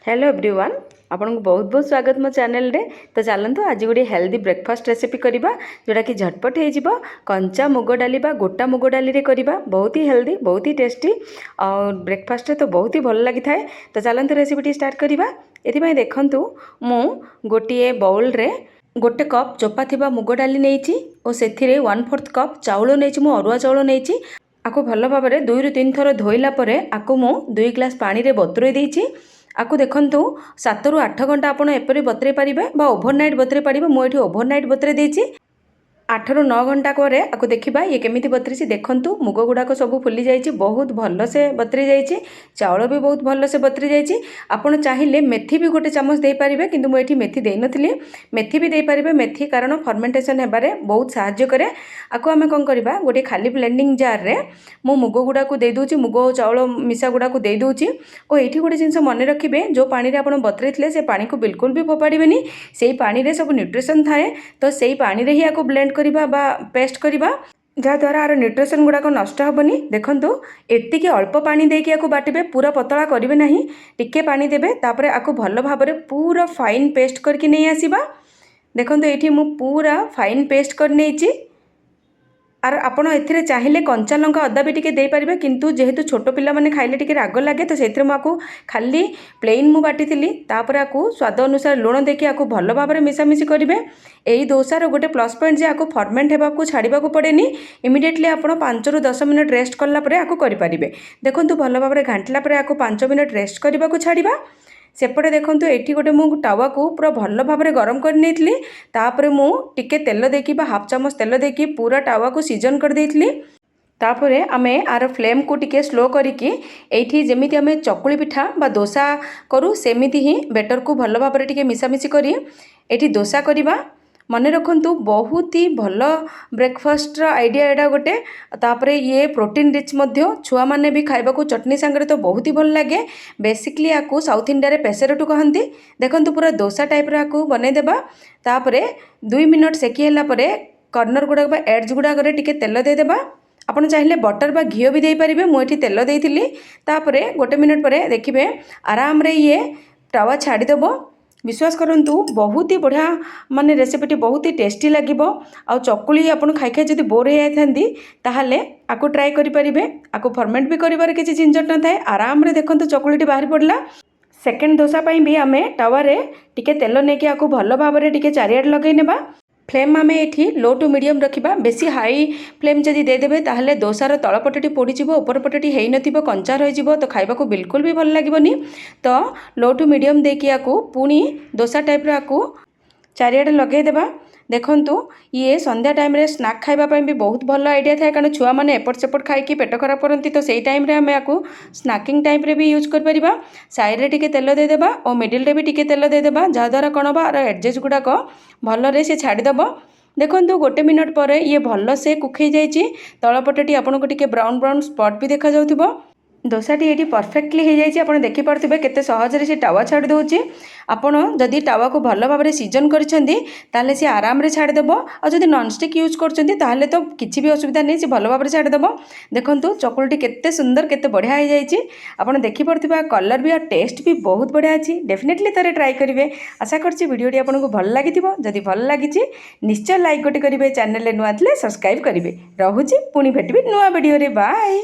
Hello everyone आपन को बहुत बहुत स्वागत मो चैनल रे। तो चलतु आज गोटे हेल्दी ब्रेकफास्ट रेसिपी करवा जोटा कि झटपट हो कंचा मुग डाली बा गोटा मुग डाली रे करवा बहुत ही हेल्दी बहुत ही टेस्टी और ब्रेकफास्ट तो बहुत ही भल लगी थाए। तो चलतु रेसिपी स्टार्ट करवा। ये देखंतु मु गोटे बाउल रे गोटे कप चोपा थिबा मुग डाली नहीं और से 1/4 कप चाउल नहीं मु अरुआ चाउल नहीं आपको भल भाव में 2 ରୁ 3 थर धोइला परे आपको मु 2 ग्लास पानी रे बतुरे देइछि। आपको देखंतु 7 ରୁ 8 घंटा आपण एपरि बतरे पारिबे बा ओभरनाइट बतरे पारिबे। मु एठी ओभरनाइट बतरे देइछि। 8 ରୁ 9 घंटा करे आपको देखिबा ये केमिति बतरिछि। देखंतु मुग गुडाक सब फुली जाइछि बहुत भल से बतरी जाइछि चाउल भी बहुत भल से बतरी जाइछि। आपण चाहिए मेथी भी गोटे चामच दे पारिबे किंतु मु एठी मेथी देइ नथिली। मेथी भी दे पारिबे। मेथी कारण फर्मेंटेशन हेबारे बहुत सहाय्य करे। आको आमे कोन करबा गोटे खाली ब्लेंडिंग जार रे मु मुग गुडाक दे दोछि मुग चाउल मिसा गुडाक दे दोछि। और एठी गोटे जिंस मन रखिबे जो पानी रे आपण बतरैथिले से पानी को बिल्कुल भी फोपाड़िबेनी। सेही पानी रे सब न्यूट्रिशन थाए तो सेही पानी रे ही आको ब्लेंड करबा बा पेस्ट करबा जहाँद्वारा आर न्यूट्रिशन गुड़ाक नष्ट हेनी। देखो एतिकी अल्प पानी देकी आपको बाटे पूरा पतला करेंगे ना टिके पानी देवे तापर आपको भल भाव में पूरा फाइन पेस्ट करके नहीं आसवा। देखो ये मु पूरा फाइन पेस्ट कर नहीं आर आपण एथिरे चाहिए कंचा लंका अदा भी टिके दे पारिबे किंतु जेहेतु छोट पिला माने खाइले टिके राग लागे तो सेथिरे माको खाली प्लेन मु बाटिथिली तापर आकु स्वाद अनुसार लुण देके आकु भल भाव में मिसामिसी करिवे। एई डोसार गोटे प्लस पॉइंट जे आकु फर्मेंट हेबाकू छाड़ीबा को पड़ेनी। इमिडिएटली आपण 5 ରୁ 10 मिनट रेस्ट करला परे आकु करि पारिबे। देखंतु भल भाव में घांटला परे आकु 5 मिनट रेस्ट करबा को छाड़ीबा। सेपटे देखंतु एठी गोटे मु टावा को पूरा भल भाव में गरम कर नेइथली तापर मु टिके तेल देकी बा हाफ चामच तेल देकी पूरा टावा को सीजन कर देइथली। तापरे आमे आर फ्लेम को टिके स्लो करिकी एठी जेमिति आमे चकुली पिठा बा डोसा करू सेमिति ही बेटर को भल भाव में टिके मिसामिसी करी एठी डोसा करिबा। मन रखु बहुत ही भल ब्रेकफास्ट आइडिया एटा गोटे। तापरे ये प्रोटीन रिच छुआ माने भी खाइबा को चटनी सांगरे तो बहुत ही भल लगे। बेसिकली आपको साउथ इंडिया रे पेसेरटू कहती। देखंतु पूरा डोसा टाइप रा बनै देबा तापरे 2 मिनट सेकी हैला परे कॉर्नर गुडा बा एड्ज गुडा करे टिके तेल दे देबा। आपण चाहिए बटर बा घिओ भी दे पारिबे। मु एठी तेल देइथिली तापरे 1 मिनट परे देखिबे आराम रे ये टावा छाड़ी देबो। विश्वास करंतु बहुत ही बढ़िया माने रेसिपीटी बहुत ही टेस्टी लगिबो। आ चकुली आपण खाइ खाइ जदी बोर हे आथांदी ताहाले आको ट्राई करि परिबे। आको फर्मेंट भी करिवार किछि झंझट न थाए। आराम रे देखंतु चकुलीटी बाहर पड़ला। सेकेंड डोसा पई भी आमे टावा रे टिके तेल नेकी आको भल भाव रे टिके चारियाड लगै नेबा। फ्लेम आमे एठी लो टू मीडियम रखिबा। बेसी हाई फ्लेम जदी दे देबे ताहले डोसार तळपटटी पोड़ी जिवो ऊपर पटटी हेइ नथिबो कंचा रहि जिवो तो खाइबा को बिल्कुल भी भल लागिबोनी। तो लो टू मीडियम देकी आकु पुनी डोसा टाइप रा आकु चारियाडे लगे देबा। देखंतु ये संध्या टाइम रे स्नैक खाइबा पई भी बहुत भल आइडिया थाए कारण छुआ माने एपट सेपट खाइकी पेट खराब करंती तो सेही टाइम रे आमे आकु स्नैकिंग टाइप रे भी यूज कर परिबा। साइड रे टिके तेल दे देबा और मिडिल रे भी टिके तेल दे देबा जा द्वारा कोन बा एडजस्ट गुडा को भल रे से छाडी देबो। देखंतु 1 मिनट पर ये भल से कुक हो जाइए। तलपटटी आपन को टिके ब्राउन ब्राउन स्पॉट भी देखा जाउथिबो। डोसाटी ये परफेक्टली हो जाइए। आप देखिपे केते सहजरे से टावा छाड़ी दूची। आपड़ जदि टावा को भल भाव में सीजन कर सी आराम रे छाड़देव। और जदि नॉनस्टिक यूज कर तो किसी भी असुविधा नहीं से भल भाव में छाड़देव। देखो चकुलटी केते सुंदर केते बढ़िया हो जाइए। आपड़ देखिपे कलर भी और टेस्ट भी बहुत बढ़िया अच्छी। डेफिनेटली थोड़े ट्राई करेंगे। आशा करछि वीडियोटी आपको भल लगी। जदि भल लगी निश्चय लाइक गोटे करेंगे। चैनल नुआ थे सब्सक्राइब करेंगे। रोचे पुणी भेटबी नुआ वीडियो रे। बाय।